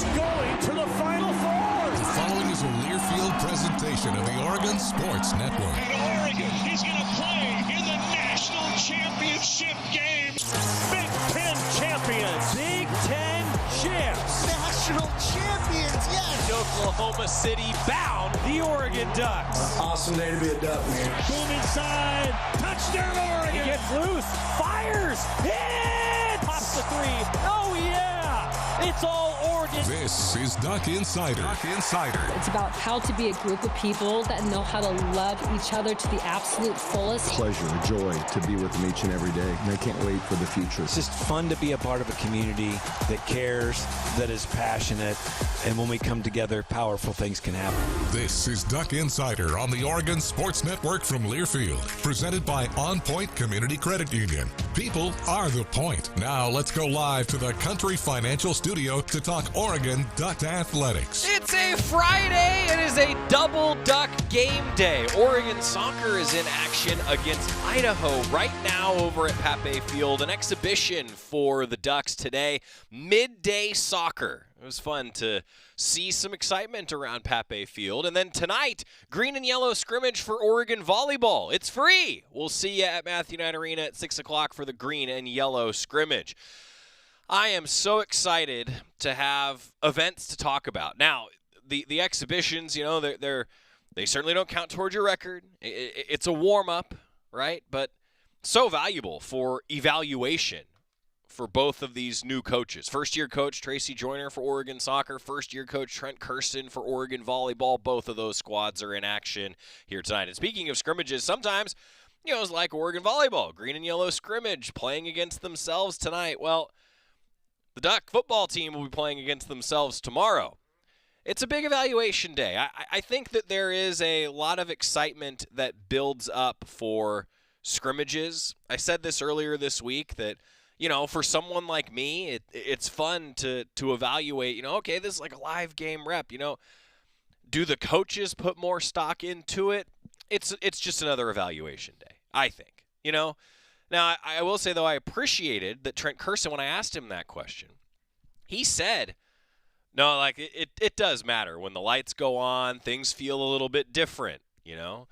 Ducks going to the Final Four. The following is a Learfield presentation of the Oregon Sports Network. And Oregon is going to play in the national championship game. Big Ten champions. Big Ten champs. National champions, yes. Oklahoma City bound the Oregon Ducks. Awesome day to be a Duck, man. Boom inside. Touchdown Oregon. He gets loose. Fires. Hits. Pops the three. Oh, yeah. It's all Oregon. This is Duck Insider. Duck Insider. It's about how to be a group of people that know how to love each other to the absolute fullest. Pleasure, joy to be with them each and every day. And I can't wait for the future. It's just fun to be a part of a community that cares, that is passionate, and when we come together, powerful things can happen. This is Duck Insider on the Oregon Sports Network from Learfield, presented by OnPoint Community Credit Union. People are the point. Now let's go live to the Country Financial Studio to talk Oregon Duck athletics. It's a Friday. It is a double Duck game day. Oregon soccer is in action against Idaho right now over at Pape Field. An exhibition for the Ducks today. Midday soccer. It was fun to see some excitement around Pape Field. And then tonight, green and yellow scrimmage for Oregon Volleyball. It's free. We'll see you at Matthew Knight Arena at 6 o'clock for the green and yellow scrimmage. I am so excited to have events to talk about. Now, the exhibitions, you know, they certainly don't count towards your record. It's a warm-up, right? But so valuable for evaluation for both of these new coaches. First-year coach Tracy Joyner for Oregon Soccer, first-year coach Trent Kirsten for Oregon Volleyball. Both of those squads are in action here tonight. And speaking of scrimmages, sometimes, you know, it's like Oregon Volleyball, green and yellow scrimmage, playing against themselves tonight. Well, the Duck football team will be playing against themselves tomorrow. It's a big evaluation day. I think that there is a lot of excitement that builds up for scrimmages. I said this earlier this week that, you know, for someone like me, it's fun to evaluate, you know, okay, this is like a live game rep, you know. Do the coaches put more stock into it? It's just another evaluation day, I think, you know. Now, I will say, though, I appreciated that Trent Kirsten, when I asked him that question, he said, no, like, it does matter. When the lights go on, things feel a little bit different, you know.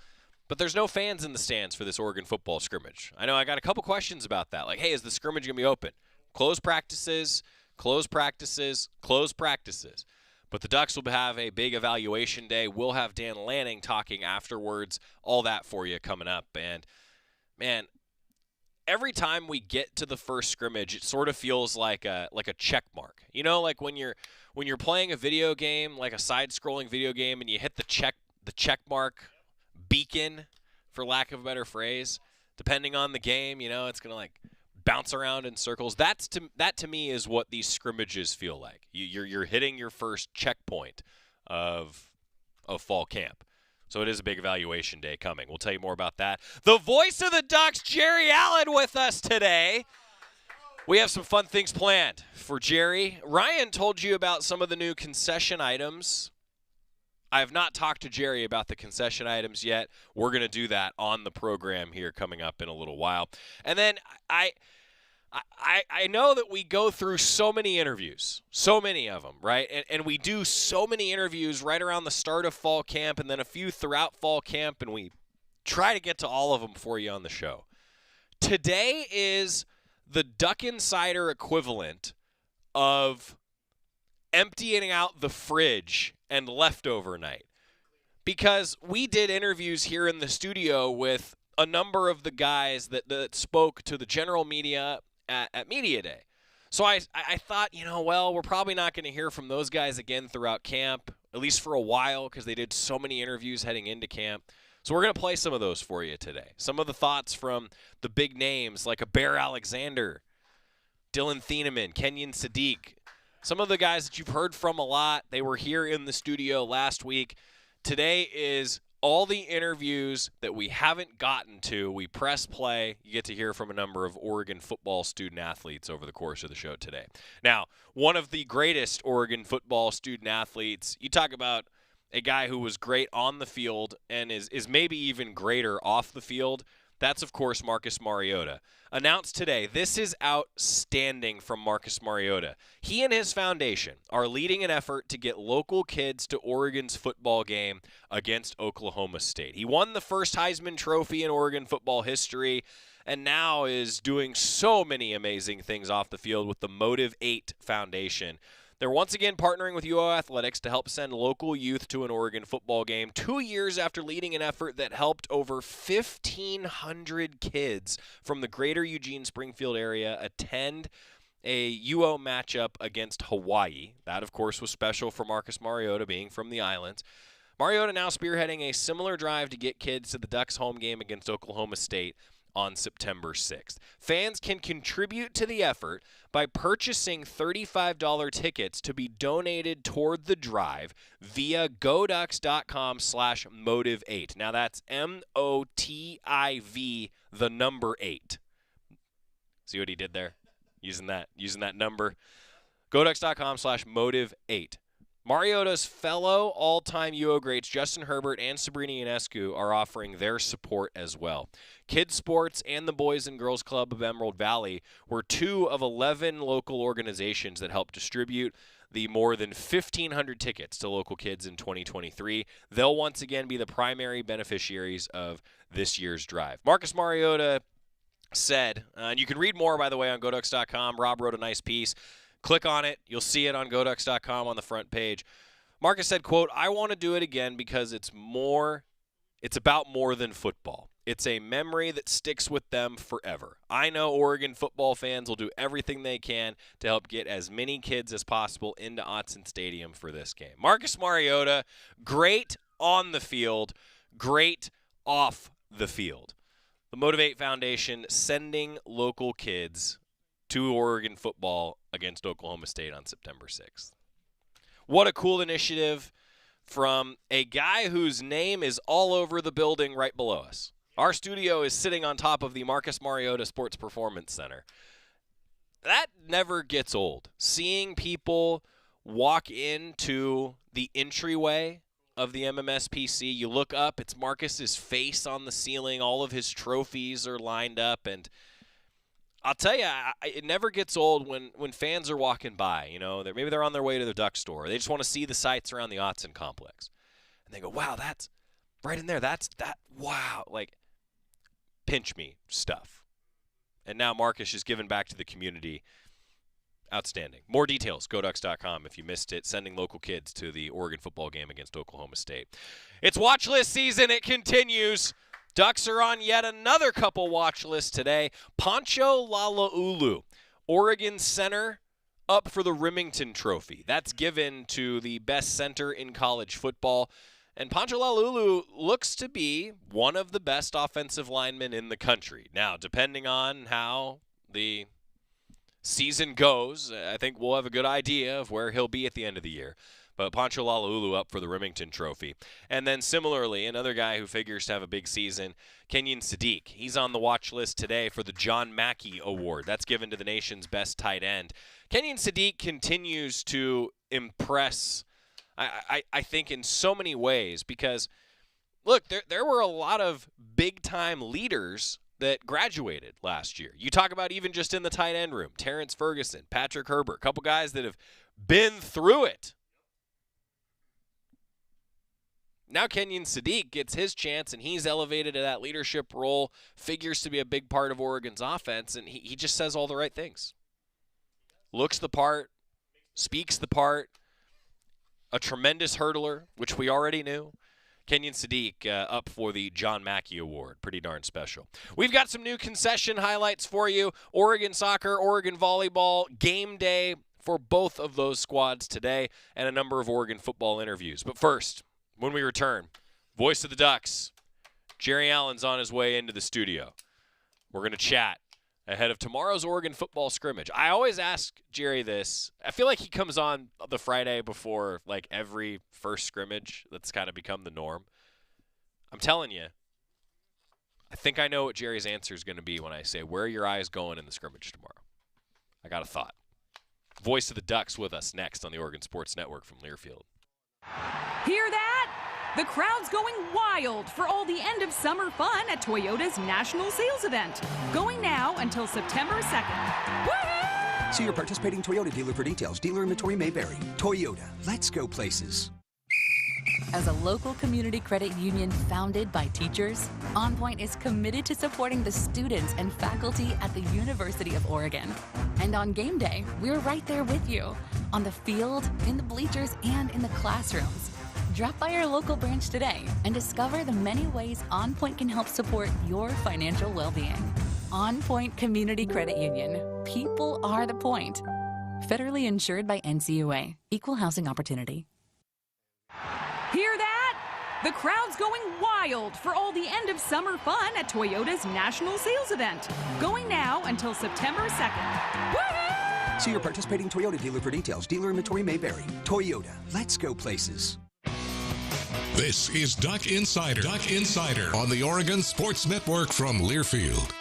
But there's no fans in the stands for this Oregon football scrimmage. I know I got a couple questions about that. Like, hey, is the scrimmage going to be open? Closed practices, closed practices, closed practices. But the Ducks will have a big evaluation day. We'll have Dan Lanning talking afterwards. All that for you coming up. And, man, every time we get to the first scrimmage, it sort of feels like a check mark. You know, like when you're playing a video game, like a side-scrolling video game, and you hit the check mark beacon, for lack of a better phrase. Depending on the game, you know, it's gonna like bounce around in circles. That to me is what these scrimmages feel like. You're hitting your first checkpoint of fall camp. So it is a big evaluation day coming. We'll tell you more about that. The voice of the Ducks, Jerry Allen, with us today. We have some fun things planned for Jerry. Ryan told you about some of the new concession items. I have not talked to Jerry about the concession items yet. We're going to do that on the program here coming up in a little while. And then I know that we go through so many interviews, so many of them, right? And we do so many interviews right around the start of fall camp and then a few throughout fall camp, and we try to get to all of them for you on the show. Today is the Duck Insider equivalent of emptying out the fridge and leftover night. Because we did interviews here in the studio with a number of the guys that spoke to the general media at Media Day. So I thought, you know, well, we're probably not going to hear from those guys again throughout camp, at least for a while, because they did so many interviews heading into camp. So we're going to play some of those for you today. Some of the thoughts from the big names like a Bear Alexander, Dylan Thieneman, Kenyon Sadiq, some of the guys that you've heard from a lot. They were here in the studio last week. Today is all the interviews that we haven't gotten to. We press play. You get to hear from a number of Oregon football student athletes over the course of the show today. Now, one of the greatest Oregon football student athletes, you talk about a guy who was great on the field and is maybe even greater off the field. That's, of course, Marcus Mariota. Announced today, this is outstanding from Marcus Mariota. He and his foundation are leading an effort to get local kids to Oregon's football game against Oklahoma State. He won the first Heisman Trophy in Oregon football history and now is doing so many amazing things off the field with the Motive 8 Foundation. They're once again partnering with UO Athletics to help send local youth to an Oregon football game 2 years after leading an effort that helped over 1,500 kids from the greater Eugene-Springfield area attend a UO matchup against Hawaii. That, of course, was special for Marcus Mariota being from the islands. Mariota now spearheading a similar drive to get kids to the Ducks home game against Oklahoma State on September 6th. Fans can contribute to the effort by purchasing $35 tickets to be donated toward the drive via goducks.com/motive8. Now that's MOTIV, the number 8. See what he did there? Using that number. goducks.com/motive8. Mariota's fellow all-time UO greats Justin Herbert and Sabrina Ionescu are offering their support as well. Kids Sports and the Boys and Girls Club of Emerald Valley were 2 of 11 local organizations that helped distribute the more than 1,500 tickets to local kids in 2023. They'll once again be the primary beneficiaries of this year's drive. Marcus Mariota said, and you can read more, by the way, on goducks.com. Rob wrote a nice piece. Click on it. You'll see it on goducks.com on the front page. Marcus said, quote, "I want to do it again because it's about more than football. It's a memory that sticks with them forever. I know Oregon football fans will do everything they can to help get as many kids as possible into Autzen Stadium for this game." Marcus Mariota, great on the field, great off the field. The Motivate Foundation sending local kids to Oregon football against Oklahoma State on September 6th. What a cool initiative from a guy whose name is all over the building right below us. Our studio is sitting on top of the Marcus Mariota Sports Performance Center. That never gets old. Seeing people walk into the entryway of the MMSPC, you look up, it's Marcus's face on the ceiling, all of his trophies are lined up, and I'll tell you, it never gets old when fans are walking by. You know, maybe they're on their way to the duck store. They just want to see the sights around the Autzen complex. And they go, wow, that's right in there. Wow. Like, pinch me stuff. And now Marcus is giving back to the community. Outstanding. More details, goducks.com if you missed it. Sending local kids to the Oregon football game against Oklahoma State. It's watch list season. It continues. Ducks are on yet another couple watch lists today. Pancho Lalaulu, Oregon center, up for the Remington Trophy. That's given to the best center in college football. And Pancho Lalaulu looks to be one of the best offensive linemen in the country. Now, depending on how the season goes, I think we'll have a good idea of where he'll be at the end of the year. But Pancho Lalaulu up for the Remington Trophy. And then similarly, another guy who figures to have a big season, Kenyon Sadiq. He's on the watch list today for the John Mackey Award. That's given to the nation's best tight end. Kenyon Sadiq continues to impress, I think, in so many ways because, look, there were a lot of big-time leaders that graduated last year. You talk about even just in the tight end room, Terrence Ferguson, Patrick Herbert, a couple guys that have been through it. Now Kenyon Sadiq gets his chance, and he's elevated to that leadership role, figures to be a big part of Oregon's offense, and he just says all the right things. Looks the part, speaks the part, a tremendous hurdler, which we already knew. Kenyon Sadiq up for the John Mackey Award. Pretty darn special. We've got some new concession highlights for you. Oregon Soccer, Oregon Volleyball, game day for both of those squads today, and a number of Oregon football interviews. But first, when we return, voice of the Ducks, Jerry Allen's on his way into the studio. We're going to chat ahead of tomorrow's Oregon football scrimmage. I always ask Jerry this. I feel like he comes on the Friday before like every first scrimmage. That's kind of become the norm. I'm telling you, I think I know what Jerry's answer is going to be when I say, where are your eyes going in the scrimmage tomorrow? I got a thought. Voice of the Ducks with us next on the Oregon Sports Network from Learfield. Hear that? The crowd's going wild for all the end of summer fun at Toyota's National Sales Event. Going now until September 2nd. Woo-hoo! See your participating Toyota dealer for details. Dealer inventory may vary. Toyota, let's go places. As a local community credit union founded by teachers, OnPoint is committed to supporting the students and faculty at the University of Oregon. And on game day, we're right there with you, on the field, in the bleachers, and in the classrooms. Drop by our local branch today and discover the many ways OnPoint can help support your financial well-being. OnPoint Community Credit Union. People are the point. Federally insured by NCUA. Equal housing opportunity. Hear that? The crowd's going wild for all the end of summer fun at Toyota's National Sales Event. Going now until September 2nd. Woo-hoo! See your participating Toyota dealer for details. Dealer inventory may vary. Toyota, let's go places. This is Duck Insider. Duck Insider on the Oregon Sports Network from Learfield.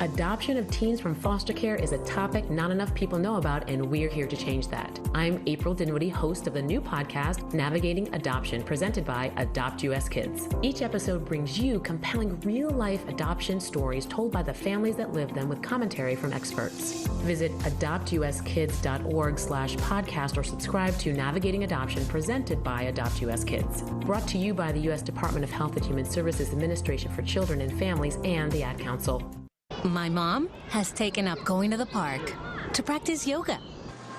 Adoption of teens from foster care is a topic not enough people know about, and we're here to change that. I'm April Dinwiddie, host of the new podcast, Navigating Adoption, presented by Adopt US Kids. Each episode brings you compelling real-life adoption stories told by the families that live them with commentary from experts. Visit adoptuskids.org/podcast or subscribe to Navigating Adoption, presented by Adopt US Kids. Brought to you by the U.S. Department of Health and Human Services Administration for Children and Families and the Ad Council. My mom has taken up going to the park to practice yoga.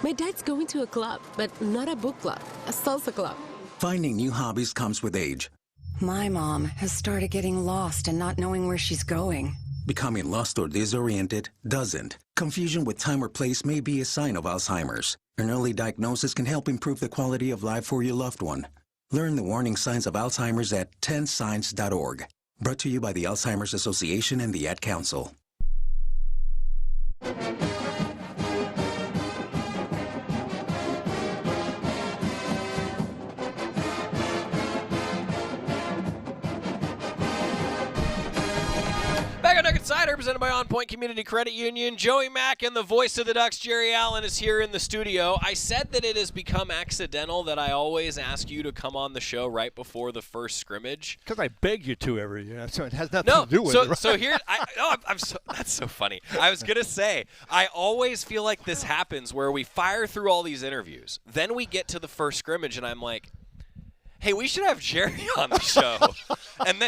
My dad's going to a club, but not a book club, a salsa club. Finding new hobbies comes with age. My mom has started getting lost and not knowing where she's going. Becoming lost or disoriented doesn't. Confusion with time or place may be a sign of Alzheimer's. An early diagnosis can help improve the quality of life for your loved one. Learn the warning signs of Alzheimer's at 10signs.org. Brought to you by the Alzheimer's Association and the Ad Council. Back on Duck Insider, presented by OnPoint Community Credit Union. Joey Mack and the voice of the Ducks, Jerry Allen, is here in the studio. I said that it has become accidental that I always ask you to come on the show right before the first scrimmage. Because I beg you to every year, so it has nothing to do with it. Right? So here, that's so funny. I was going to say, I always feel like this happens where we fire through all these interviews. Then we get to the first scrimmage, and I'm like, hey, we should have Jerry on the show. and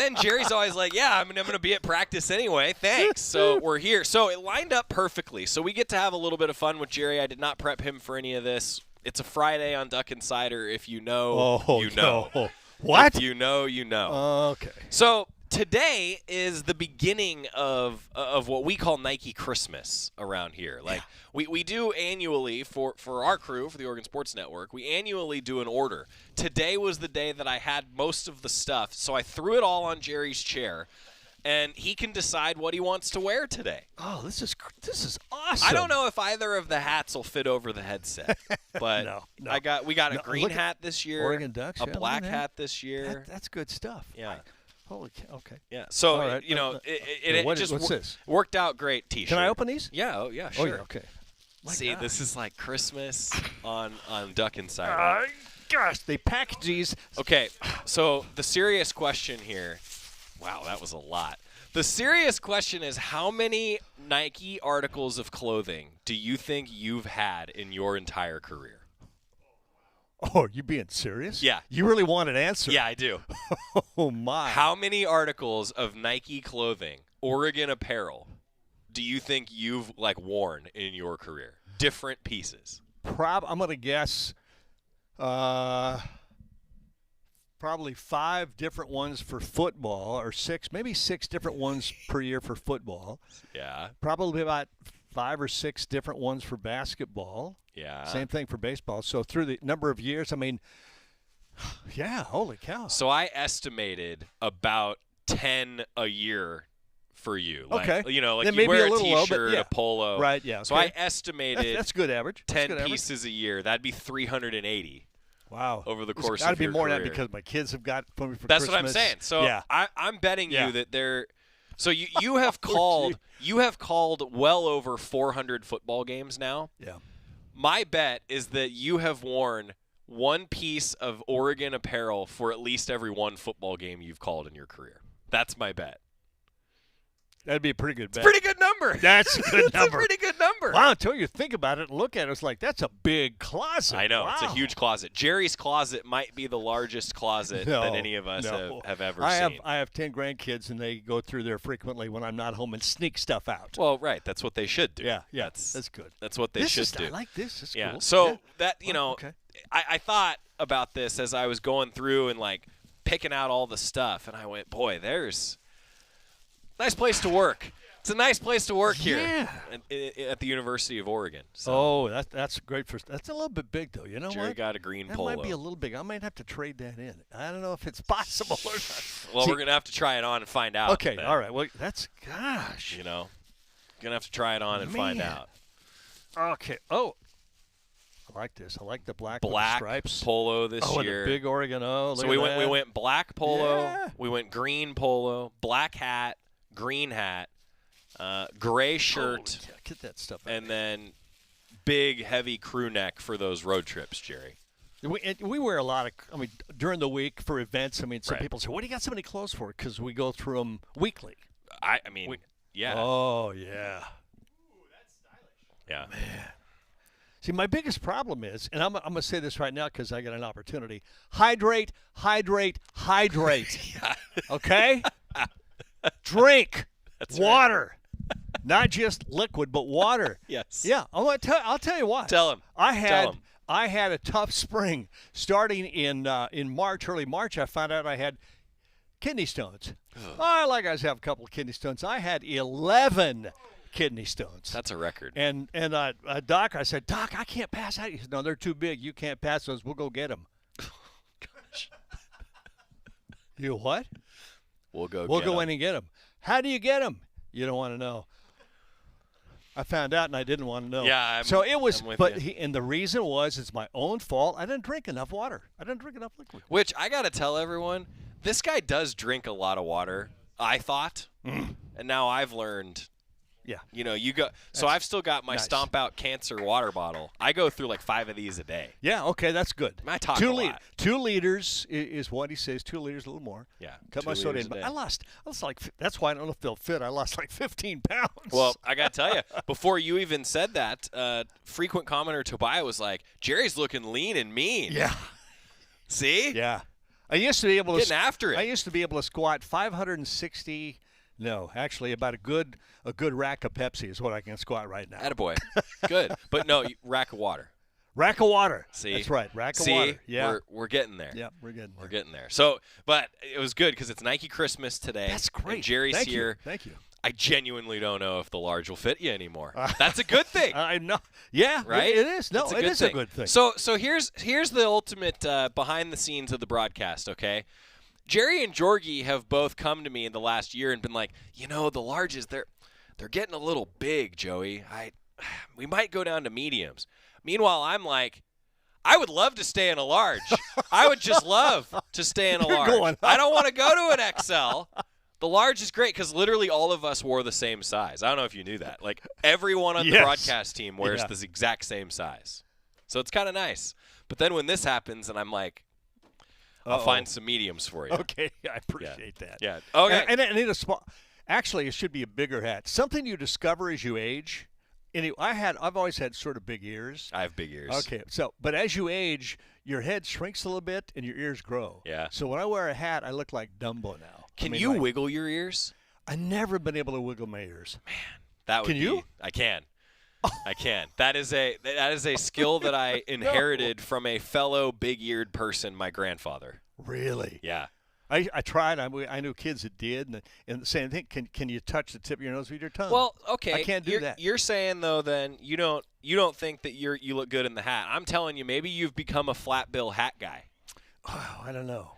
then Jerry's always like, yeah, I'm going to be at practice anyway. Thanks. So we're here. So it lined up perfectly. So we get to have a little bit of fun with Jerry. I did not prep him for any of this. It's a Friday on Duck Insider. If you know, you know. No. What? If you know, you know. Okay. So today is the beginning of what we call Nike Christmas around here. Like we do annually for our crew, for the Oregon Sports Network, we annually do an order. Today was the day that I had most of the stuff, so I threw it all on Jerry's chair, and he can decide what he wants to wear today. Oh, this is awesome. I don't know if either of the hats will fit over the headset, but no. we got a green hat this year, Oregon Ducks, a black hat this year. That's good stuff. Yeah. Holy cow. Okay. Yeah. So, right. it worked out great, T-shirt. Can I open these? Yeah. Oh, yeah, sure. Oh, yeah, okay. See, this is like Christmas on Duck Insider. Gosh, they package these. Okay, so the serious question here. Wow, that was a lot. The serious question is, how many Nike articles of clothing do you think you've had in your entire career? Oh, are you being serious? Yeah. You really want an answer? Yeah, I do. Oh, my. How many articles of Nike clothing, Oregon apparel, do you think you've worn in your career? Different pieces. I'm going to guess probably 5 different ones for football, or 6, maybe 6 different ones per year for football. Yeah. Probably about 5 or 6 different ones for basketball. Yeah. Same thing for baseball. So through the number of years, I mean, yeah, holy cow. So I estimated about 10 a year for you. Okay. You know, like then you maybe wear a little T-shirt, low, but yeah. a polo. Right, yeah. Okay. So I estimated that's good average. 10 pieces a year. That'd be 380. Wow. Over the course of your career. Got to be more than that because my kids have got for me for That's Christmas. what I'm saying. So yeah. I'm betting you that they're – so you have called well over 400 football games now. Yeah. My bet is that you have worn one piece of Oregon apparel for at least every one football game you've called in your career. That's my bet. That'd be a pretty good bet. Pretty good number. That's a good number. It's a pretty good number. Wow, until you think about it and look at it, it's like, that's a big closet. I know. Wow. It's a huge closet. Jerry's closet might be the largest closet that any of us have ever seen. I have 10 grandkids, and they go through there frequently when I'm not home and sneak stuff out. Well, right. That's what they should do. Yeah, that's good. That's what they should do. I like this. It's yeah. cool. So that, okay. I thought about this as I was going through and, like, picking out all the stuff, and I went, boy, there's a nice place to work. It's a nice place to work here at the University of Oregon. So. That's great. That's a little bit big, though. You know Jerry what? got a green polo. That might be a little big. I might have to trade that in. I don't know if it's possible or not. Well, we're going to have to try it on and find out. Okay, all right. Well, gosh. You know, going to have to try it on and find out. Okay. Oh, I like this. I like the black stripes. Polo this year. Oh, the big Oregon O. So we went black polo. Yeah. We went green polo, black hat, green hat. Gray shirt, get that stuff out. And then big, heavy crew neck for those road trips, Jerry. We wear a lot of, during the week for events. Some people say, what do you got so many clothes for? Because we go through them weekly. Yeah. Oh, yeah. Ooh, that's stylish. Yeah. Man. See, my biggest problem is, and I'm going to say this right now because I got an opportunity, hydrate. Yeah. Okay? Drink. That's water. Right. Not just liquid, but water. Yes. Yeah. I'll tell you what. Tell him. I had a tough spring. Starting in March, early March, I found out I had kidney stones. I have a couple of kidney stones. I had 11 kidney stones. That's a record. And I said, Doc, I can't pass out. He said, no, they're too big. You can't pass those. We'll go get them. Gosh. You what? We'll go in and get them. How do you get them? You don't want to know. I found out, and I didn't want to know. Yeah, and the reason was it's my own fault. I didn't drink enough water. I didn't drink enough liquid. Which I got to tell everyone, this guy does drink a lot of water, I thought. And now I've learned. Yeah. You know, I've still got my Stomp Out Cancer water bottle. I go through like 5 of these a day. Yeah, okay, that's good. I talk a lot. 2 liters is what he says. 2 liters, a little more. Yeah. Cut my soda in. But I lost like, that's why I don't know if they'll fit. I lost like 15 pounds. Well, I got to tell you, before you even said that, frequent commenter Tobiah was like, Jerry's looking lean and mean. Yeah. See? Yeah. I used to be able to getting after it. I used to be able to squat 560. No, actually, about a good rack of Pepsi is what I can squat right now. Attaboy. Good. But no, rack of water. Rack of water. See? That's right. Rack of water. Yeah. We're getting there. Yeah, we're getting there. We're getting there. So, but it was good because it's Nike Christmas today. That's great. And Jerry's here. Thank you. I genuinely don't know if the large will fit you anymore. That's a good thing. I know. Yeah, right? It is. No, it is a good thing. So here's the ultimate behind the scenes of the broadcast, okay? Jerry and Jorgie have both come to me in the last year and been like, the larges, they're getting a little big, Joey. We might go down to mediums. Meanwhile, I'm like, I would love to stay in a large. I would just love to stay in a large. I don't want to go to an XL. The large is great because literally all of us wore the same size. I don't know if you knew that. Like everyone on the broadcast team wears the exact same size. So it's kind of nice. But then when this happens and I'm like, I'll find some mediums for you. Okay, I appreciate that. Yeah. Okay. And I need a small. Actually, it should be a bigger hat. Something you discover as you age. I've always had sort of big ears. I have big ears. Okay, but as you age, your head shrinks a little bit and your ears grow. Yeah. So when I wear a hat, I look like Dumbo now. Can you wiggle your ears? I've never been able to wiggle my ears. Man, that would Can you? I can. I can. That is a skill that I inherited from a fellow big-eared person, my grandfather. Really? Yeah. I tried. I knew kids that did, and the same thing. Can you touch the tip of your nose with your tongue? Well, okay. I can't do that. You're saying though, then you don't think that you look good in the hat. I'm telling you, maybe you've become a flat bill hat guy. Oh, I don't know,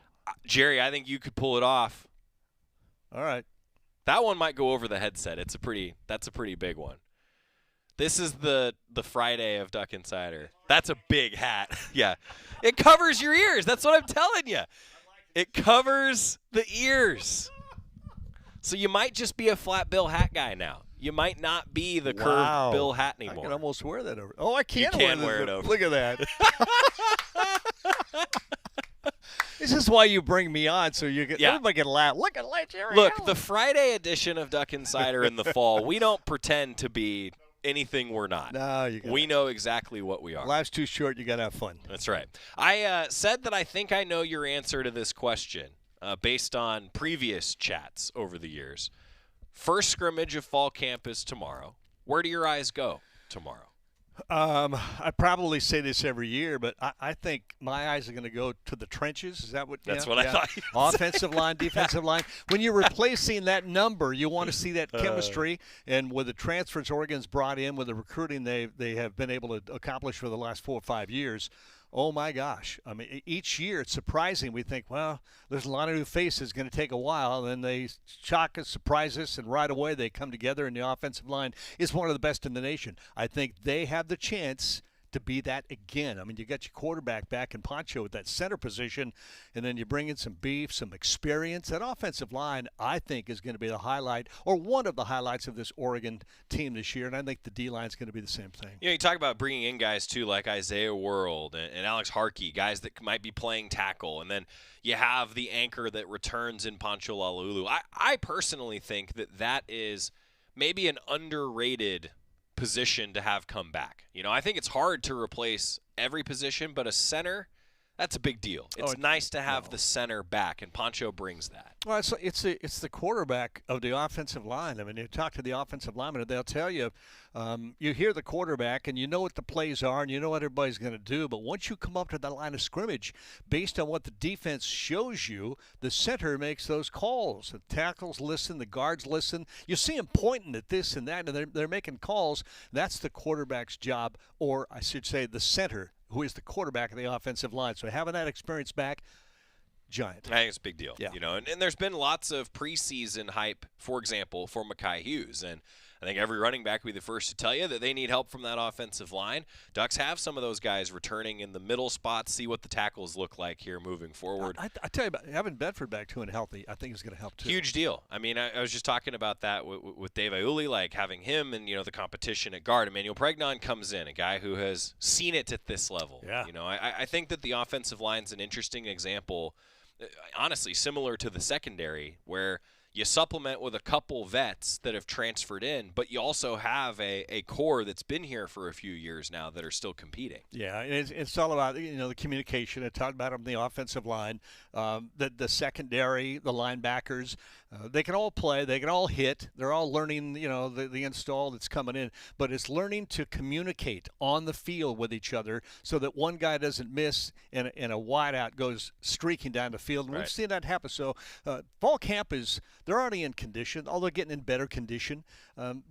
Jerry. I think you could pull it off. All right. That one might go over the headset. That's a pretty big one. This is the Friday of Duck Insider. That's a big hat. Yeah. It covers your ears. That's what I'm telling you. It covers the ears. So you might just be a flat bill hat guy now. You might not be the curved bill hat anymore. I can almost wear that over. Oh, I can't wear it over. Look at that. This is why you bring me on, so you get everybody can laugh. Look at Jerry. Look, the Friday edition of Duck Insider in the fall, we don't pretend to be anything we're not. No, we know exactly what we are. Life's too short. You got to have fun. That's right. I said that I think I know your answer to this question based on previous chats over the years. First scrimmage of fall camp is tomorrow. Where do your eyes go tomorrow? I probably say this every year, but I think my eyes are going to go to the trenches. Is that what? That's what I thought. Offensive line, defensive line. When you're replacing that number, you want to see that chemistry. And with the transfers Oregon's brought in, with the recruiting they have been able to accomplish for the last 4 or 5 years. Oh, my gosh. I mean, each year it's surprising. We think, well, there's a lot of new faces. Going to take a while. And then they shock us, surprise us, and right away they come together, and the offensive line is one of the best in the nation. I think they have the chance to be that again. I mean, you got your quarterback back in Poncho at that center position, and then you bring in some beef, some experience. That offensive line, I think, is going to be the highlight, or one of the highlights of this Oregon team this year, and I think the D-line is going to be the same thing. You talk about bringing in guys, too, like Isaiah World and Alex Harkey, guys that might be playing tackle, and then you have the anchor that returns in Pancho Lalulu. I personally think that is maybe an underrated position to have come back. I think it's hard to replace every position, but a center, that's a big deal. It's nice to have the center back, and Pancho brings that. Well, it's the quarterback of the offensive line. I mean, you talk to the offensive lineman, they'll tell you, you hear the quarterback, and you know what the plays are, and you know what everybody's going to do. But once you come up to the line of scrimmage, based on what the defense shows you, the center makes those calls. The tackles listen, the guards listen. You see them pointing at this and that, and they're making calls. That's the quarterback's job, or I should say the center, who is the quarterback of the offensive line. So having that experience back, giant. I think it's a big deal. Yeah. And there's been lots of preseason hype, for example, for Mekhi Hughes. And I think every running back will be the first to tell you that they need help from that offensive line. Ducks have some of those guys returning in the middle spots, see what the tackles look like here moving forward. I tell you, about having Bedford back too and healthy, I think is going to help too. Huge deal. I mean, I was just talking about that with Dave Iuli, like having him and, the competition at guard. Emmanuel Pregnon comes in, a guy who has seen it at this level. Yeah. I think that the offensive line's an interesting example, honestly, similar to the secondary, where you supplement with a couple vets that have transferred in, but you also have a core that's been here for a few years now that are still competing. Yeah, it's all about the communication. I talked about them, the offensive line, the secondary, the linebackers. They can all play. They can all hit. They're all learning, the install that's coming in. But it's learning to communicate on the field with each other so that one guy doesn't miss and a wideout goes streaking down the field. And We've seen that happen. So fall camp they're already in condition. Although they're getting in better condition.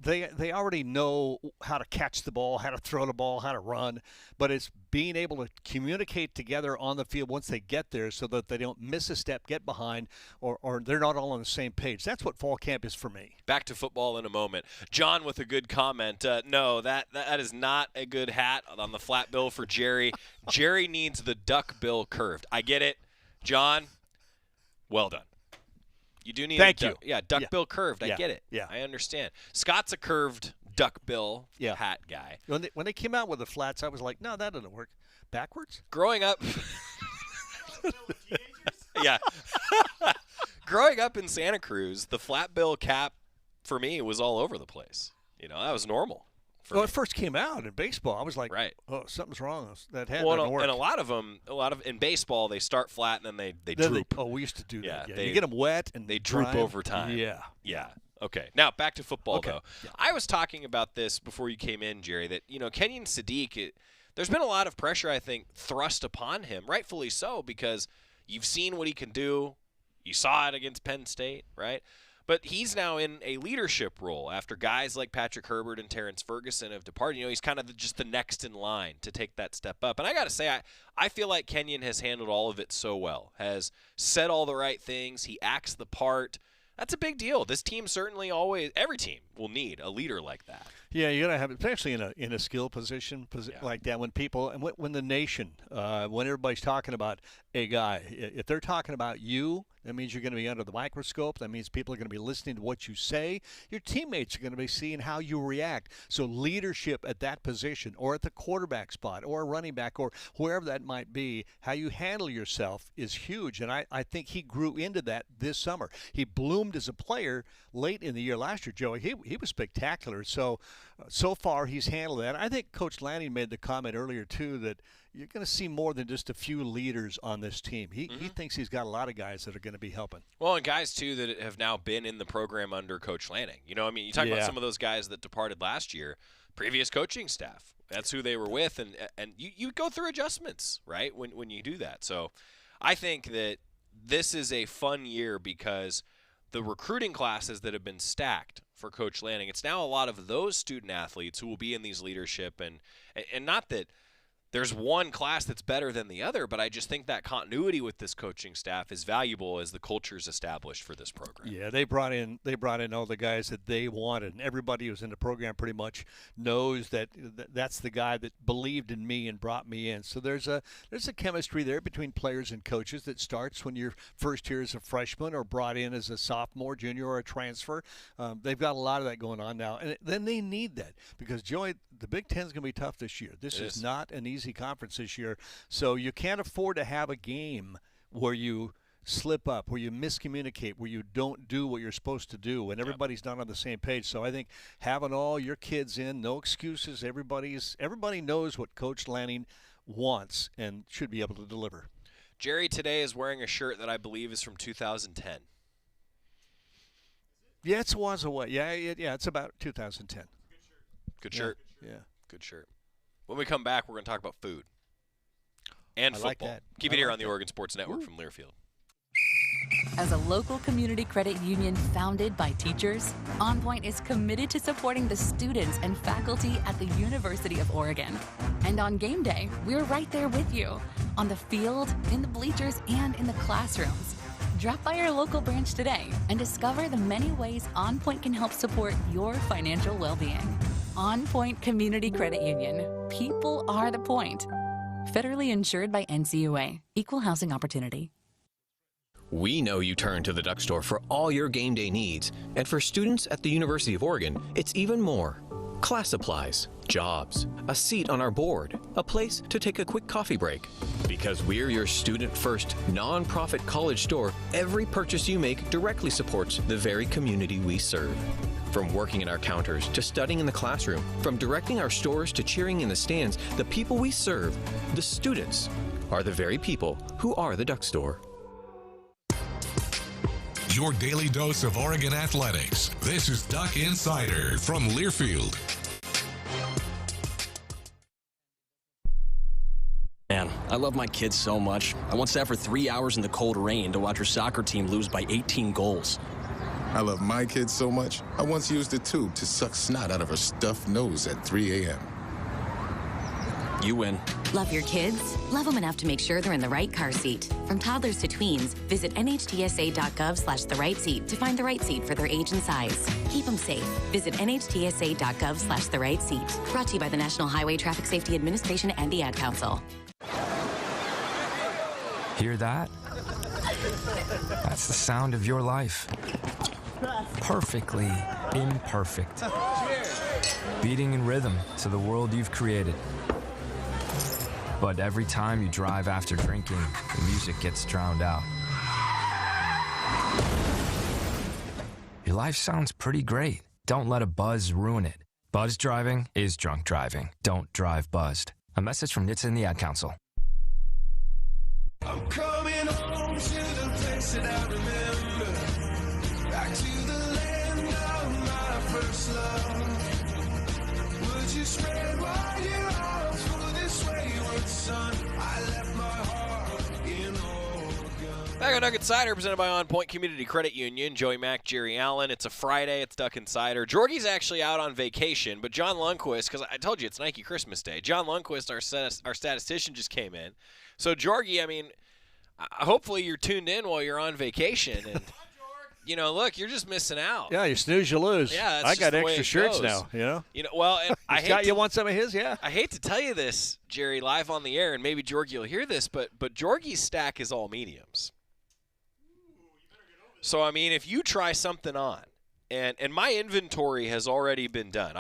They already know how to catch the ball, how to throw the ball, how to run. But it's being able to communicate together on the field once they get there so that they don't miss a step, get behind, or they're not all on the same page. That's what fall camp is for me. Back to football in a moment. John with a good comment. No, that is not a good hat on the flat bill for Jerry. Jerry needs the duck bill curved. I get it. John, well done. You do need Thank you. Duck bill curved. I get it. Yeah. I understand. Scott's a curved duck bill hat guy. When they came out with the flats, I was like, no, that doesn't work. Backwards? Growing up yeah. Growing up in Santa Cruz, the flat bill cap for me was all over the place. That was normal. When it first came out in baseball, I was like, oh, something's wrong. That hat doesn't work. And a lot of in baseball, they start flat and then they droop. We used to do that. Yeah. You get them wet and they droop over time. Yeah. Yeah. Okay. Now back to football, though. Yeah. I was talking about this before you came in, Jerry, that, Kenyon Sadiq, there's been a lot of pressure, I think, thrust upon him, rightfully so, because you've seen what he can do. You saw it against Penn State, right? But he's now in a leadership role after guys like Patrick Herbert and Terrence Ferguson have departed. He's kind of just the next in line to take that step up. And I got to say, I feel like Kenyon has handled all of it so well, has said all the right things. He acts the part. That's a big deal. This team certainly every team will need a leader like that. Yeah, you got to have it, especially in a skill position like that. When people and when the nation, when everybody's talking about a guy. If they're talking about you, that means you're going to be under the microscope. That means people are going to be listening to what you say. Your teammates are going to be seeing how you react. So leadership at that position, or at the quarterback spot, or a running back, or wherever that might be, how you handle yourself is huge. And I think he grew into that this summer. He bloomed as a player late in the year last year, Joey. He was spectacular. So far he's handled that. I think Coach Lanning made the comment earlier, too, that you're going to see more than just a few leaders on this team. He thinks he's got a lot of guys that are going to be helping. Well, and guys, too, that have now been in the program under Coach Lanning. You know, I mean, you talk about some of those guys that departed last year, previous coaching staff. That's who they were with, and you go through adjustments, right, when you do that. So I think that this is a fun year because the recruiting classes that have been stacked for Coach Lanning, it's now a lot of those student athletes who will be in these leadership, and not that there's one class that's better than the other, but I just think that continuity with this coaching staff is valuable as the culture's established for this program. Yeah, they brought in all the guys that they wanted, and everybody who's in the program pretty much knows that that's the guy that believed in me and brought me in. So there's a chemistry there between players and coaches that starts when you're first year as a freshman or brought in as a sophomore, junior, or a transfer. They've got a lot of that going on now, and then they need that because, Joey, the Big Ten's going to be tough this year. This is not an easy conference this year, so you can't afford to have a game where you slip up, where you miscommunicate, where you don't do what you're supposed to do, when everybody's not on the same page. So I think having all your kids in, no excuses, everybody knows what Coach Lanning wants and should be able to deliver. Jerry today is wearing a shirt that I believe is from 2010. Yeah, it was away. Yeah, it's about 2010. Good shirt. Yeah. Good shirt. When we come back, we're going to talk about food and football. Like that. Keep it here on the Oregon Sports Network from Learfield. As a local community credit union founded by teachers, OnPoint is committed to supporting the students and faculty at the University of Oregon. And on game day, we're right there with you, on the field, in the bleachers, and in the classrooms. Drop by our local branch today and discover the many ways OnPoint can help support your financial well-being. OnPoint Community Credit Union. People are the point. Federally insured by NCUA. Equal housing opportunity. We know you turn to the Duck Store for all your game day needs. And for students at the University of Oregon, it's even more. Class supplies, jobs, a seat on our board, a place to take a quick coffee break. Because we're your student-first, non-profit college store, every purchase you make directly supports the very community we serve. From working in our counters to studying in the classroom, from directing our stores to cheering in the stands, the people we serve, the students, are the very people who are the Duck Store. Your daily dose of Oregon athletics. This is Duck Insider from Learfield. Man, I love my kids so much. I once sat for 3 hours in the cold rain to watch our soccer team lose by 18 goals. I love my kids so much, I once used a tube to suck snot out of her stuffed nose at 3 a.m. You win. Love your kids? Love them enough to make sure they're in the right car seat. From toddlers to tweens, visit nhtsa.gov/the right seat to find the right seat for their age and size. Keep them safe. Visit nhtsa.gov/the right seat. Brought to you by the National Highway Traffic Safety Administration and the Ad Council. Hear that? That's the sound of your life. Perfectly imperfect. Beating in rhythm to the world you've created. But every time you drive after drinking, the music gets drowned out. Your life sounds pretty great. Don't let a buzz ruin it. Buzz driving is drunk driving. Don't drive buzzed. A message from NHTSA and the Ad Council. I'm coming home to the place that I remember. Back to the land of my first love. Would you spread wide your arms for this wayward son? I left my heart in Oregon. Back on Duck Insider, presented by OnPoint Community Credit Union. Joey Mack, Jerry Allen. It's a Friday. It's Duck Insider. Jorgie's actually out on vacation, but John Lundquist, because I told you it's Nike Christmas Day. John Lundquist, our statistician, just came in. So, Jorgie, I mean, hopefully you're tuned in while you're on vacation. And look, you're just missing out. Yeah, you snooze, you lose. Yeah, that's I just got the way extra it shirts goes. now. Well, and I hate you want some of his? Yeah. I hate to tell you this, Jerry, live on the air, and maybe Georgie will hear this, but Georgie's stack is all mediums. So I mean, if you try something on, and my inventory has already been done.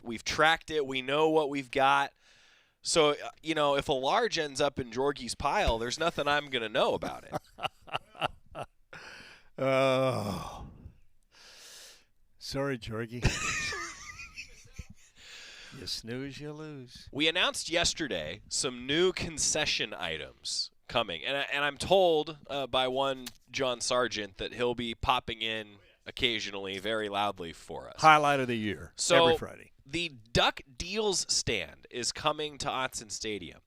We've tracked it. We know what we've got. So if a large ends up in Georgie's pile, there's nothing I'm gonna know about it. Oh. Sorry, Georgie. You snooze, you lose. We announced yesterday some new concession items coming, and I'm told by one John Sargent that he'll be popping in occasionally very loudly for us. Highlight of the year, every Friday. The Duck Deals stand is coming to Autzen Stadium,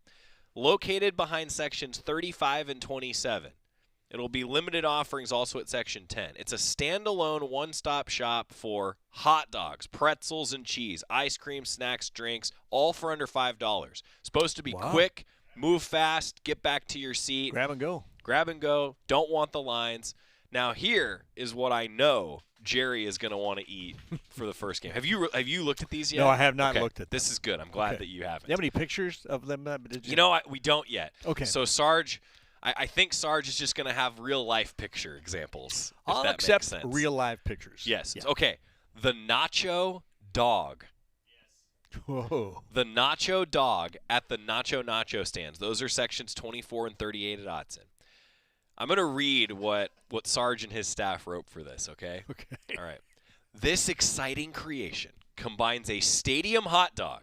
located behind sections 35 and 27. It'll be limited offerings also at Section 10. It's a standalone one-stop shop for hot dogs, pretzels, and cheese, ice cream, snacks, drinks, all for under $5. Supposed to be quick, move fast, get back to your seat. Grab and go. Grab and go. Don't want the lines. Now here is what I know Jerry is going to want to eat for the first game. Have you looked at these yet? No, I have not looked at them. This is good. I'm glad that you haven't. Do you have any pictures of them? We don't yet. Okay. So Sarge, I think Sarge is just going to have real-life picture examples, if I'll that accept makes sense. real-life pictures. Yes. Okay. The Nacho Dog. Whoa. The Nacho Dog at the Nacho stands. Those are sections 24 and 38 at Autzen. I'm going to read what Sarge and his staff wrote for this, okay? Okay. All right. This exciting creation combines a stadium hot dog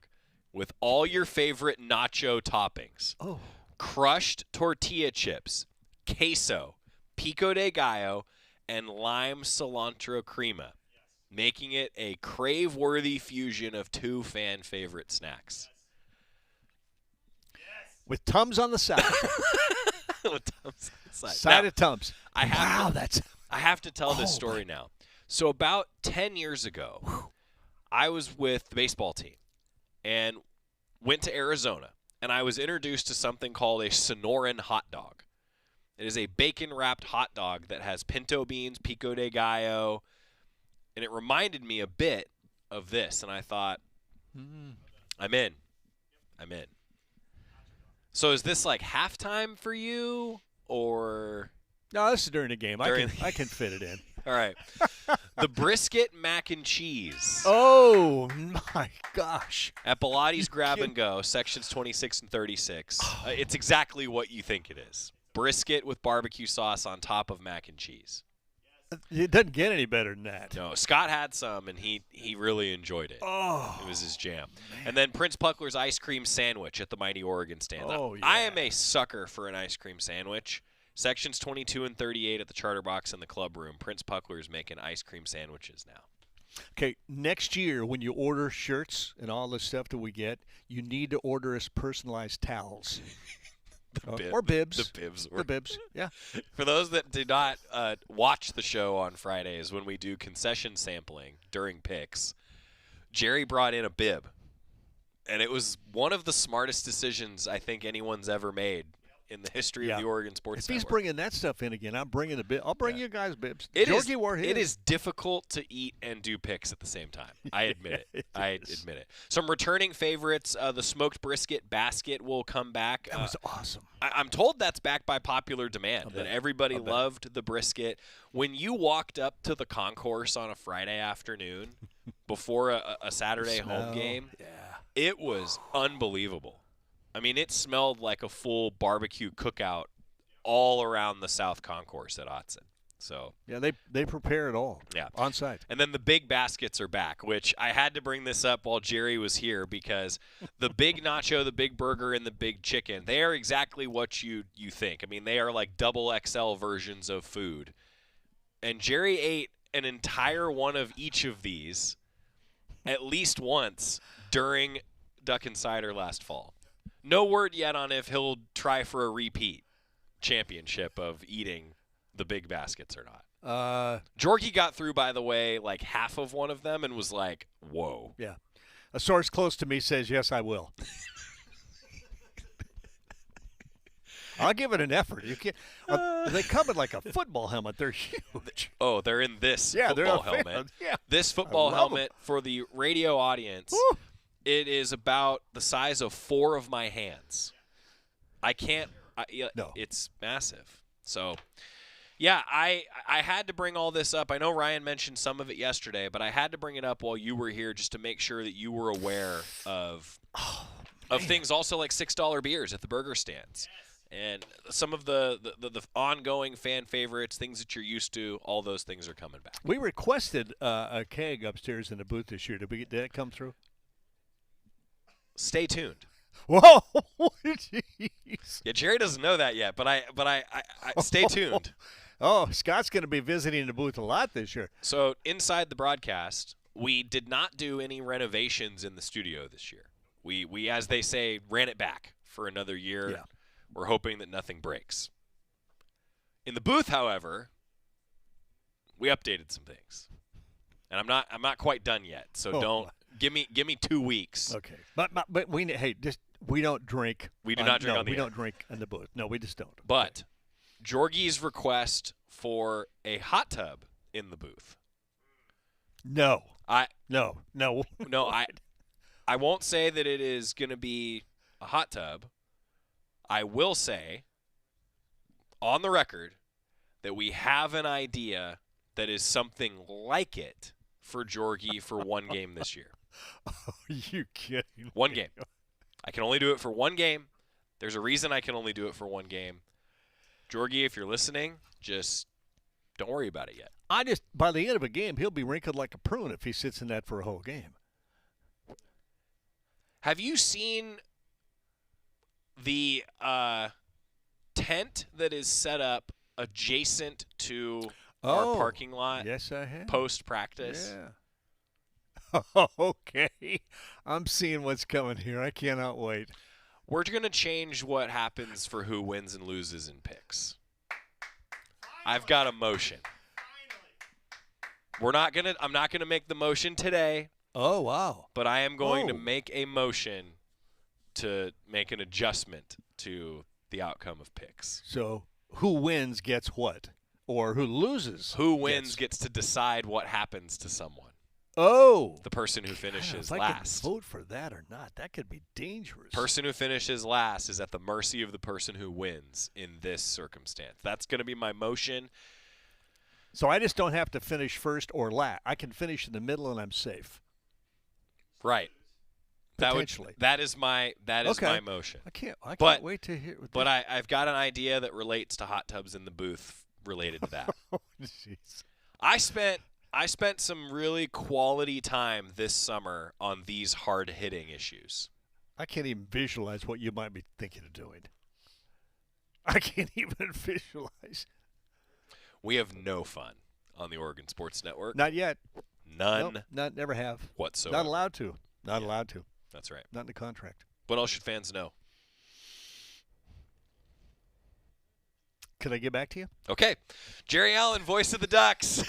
with all your favorite nacho toppings. Oh. Crushed tortilla chips, queso, pico de gallo, and lime cilantro crema, making it a crave-worthy fusion of two fan-favorite snacks. With Tums on the side. With Tums on the side. Side of Tums. I have to tell this story now. So about 10 years ago, I was with the baseball team and went to Arizona, and I was introduced to something called a Sonoran hot dog. It is a bacon-wrapped hot dog that has pinto beans, pico de gallo, and it reminded me a bit of this, and I thought, I'm in. So is this like halftime for you, or? No, this is during the game. I can fit it in. All right. The brisket mac and cheese. Oh, my gosh. At Bilatti's Grab and Go, sections 26 and 36. It's exactly what you think it is. Brisket with barbecue sauce on top of mac and cheese. It doesn't get any better than that. No, Scott had some, and he really enjoyed it. Oh. It was his jam. Man. And then Prince Puckler's ice cream sandwich at the Mighty Oregon stand. Oh, yeah. I am a sucker for an ice cream sandwich. Sections 22 and 38 at the Charter Box in the club room. Prince Puckler is making ice cream sandwiches now. Okay, next year when you order shirts and all the stuff that we get, you need to order us personalized towels. Or bibs. The bibs. The bibs, yeah. For those that did not watch the show on Fridays when we do concession sampling during picks, Jerry brought in a bib. And it was one of the smartest decisions I think anyone's ever made in the history of the Oregon Sports Network. If he's bringing that stuff in again, I'm bringing a bib. I'll bring you guys bibs. Georgie wore his. It is difficult to eat and do picks at the same time. I admit it. I admit it. Some returning favorites, the smoked brisket basket will come back. That was awesome. I'm told that's back by popular demand, that everybody loved the brisket. When you walked up to the concourse on a Friday afternoon before a Saturday home game, it was unbelievable. I mean, it smelled like a full barbecue cookout all around the South Concourse at Autzen. So yeah, they prepare it all. Yeah, on site. And then the big baskets are back, which I had to bring this up while Jerry was here because the big nacho, the big burger, and the big chicken, they are exactly what you think. I mean, they are like double XL versions of food. And Jerry ate an entire one of each of these at least once during Duck and Cider last fall. No word yet on if he'll try for a repeat championship of eating the big baskets or not. Georgie got through, by the way, like half of one of them and was like, whoa. Yeah. A source close to me says, yes, I will. I'll give it an effort. You can't. They come in like a football helmet. They're huge. Oh, they're in this football helmet. Yeah. This football helmet for the radio audience. Woo. It is about the size of 4 of my hands. I can't. No. It's massive. So, yeah, I had to bring all this up. I know Ryan mentioned some of it yesterday, but I had to bring it up while you were here just to make sure that you were aware of things also like $6 beers at the burger stands. And some of the ongoing fan favorites, things that you're used to, all those things are coming back. We requested a keg upstairs in the booth this year. Did that come through? Stay tuned. Whoa! Jeez. Yeah, Jerry doesn't know that yet, but I stay tuned. Oh, Scott's going to be visiting the booth a lot this year. So inside the broadcast, we did not do any renovations in the studio this year. We as they say, ran it back for another year. Yeah. We're hoping that nothing breaks. In the booth, however, we updated some things, and I'm not quite done yet. So don't give me 2 weeks. Okay, but we don't drink. We do not drink on the we air. don't drink in the booth. No, we just don't. But Jorgie's request for a hot tub in the booth. No. No. I won't say that it is going to be a hot tub. I will say, on the record, that we have an idea that is something like it for Jorgie for one game this year. Are you kidding? One game. I can only do it for one game. There's a reason I can only do it for one game. Jorgie, if you're listening, just don't worry about it yet. By the end of a game, he'll be wrinkled like a prune if he sits in that for a whole game. Have you seen the tent that is set up adjacent to our parking lot? Yes, I have. Post-practice? Yeah. Okay. I'm seeing what's coming here. I cannot wait. We're going to change what happens for who wins and loses in picks. I've got a motion. I'm not going to make the motion today. Oh, wow. But I am going to make a motion to make an adjustment to the outcome of picks. So who wins gets what? Or who loses? Who wins gets to decide what happens to someone. Oh. The person who finishes if last. I could vote for that or not, that could be dangerous. Person who finishes last is at the mercy of the person who wins in this circumstance. That's going to be my motion. So I just don't have to finish first or last. I can finish in the middle and I'm safe. Right. Potentially. That is my motion. I can't wait to hear. But I've got an idea that relates to hot tubs in the booth related to that. Oh, jeez. I spent some really quality time this summer on these hard-hitting issues. I can't even visualize what you might be thinking of doing. I can't even visualize. We have no fun on the Oregon Sports Network. Not yet. None. Nope, never have. Whatsoever. Not allowed to. Not allowed to. That's right. Not in the contract. What else should fans know? Could I get back to you? Okay. Jerry Allen, voice of the Ducks.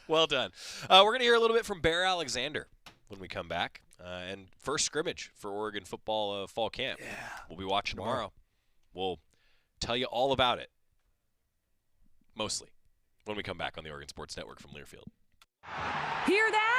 Well done. We're going to hear a little bit from Bear Alexander when we come back. And first scrimmage for Oregon football fall camp. Yeah. We'll be watching tomorrow. We'll tell you all about it, mostly, when we come back on the Oregon Sports Network from Learfield. Hear that?